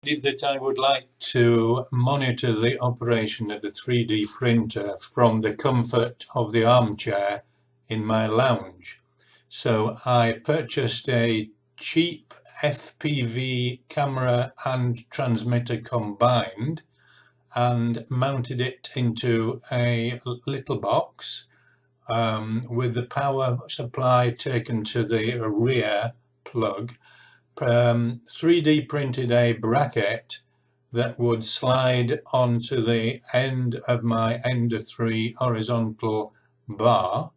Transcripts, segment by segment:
That I would like to monitor the operation of the 3D printer from the comfort of the armchair in my lounge. So I purchased a cheap FPV camera and transmitter combined and mounted it into a little box with the power supply taken to the rear plug. 3D printed a bracket that would slide onto the end of my Ender 3 horizontal bar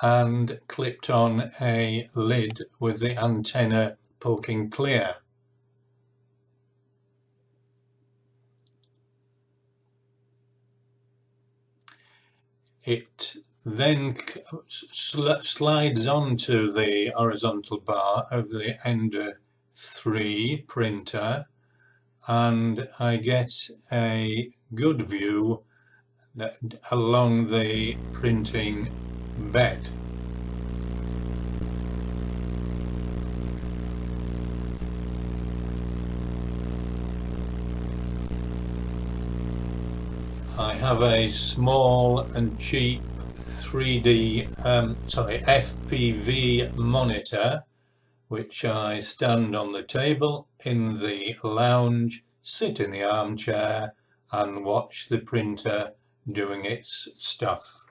and clipped on a lid with the antenna poking clear. It then slides onto the horizontal bar of the Ender 3 printer, and I get a good view along the printing bed. I have a small and cheap FPV monitor, which I stand on the table in the lounge, sit in the armchair and watch the printer doing its stuff.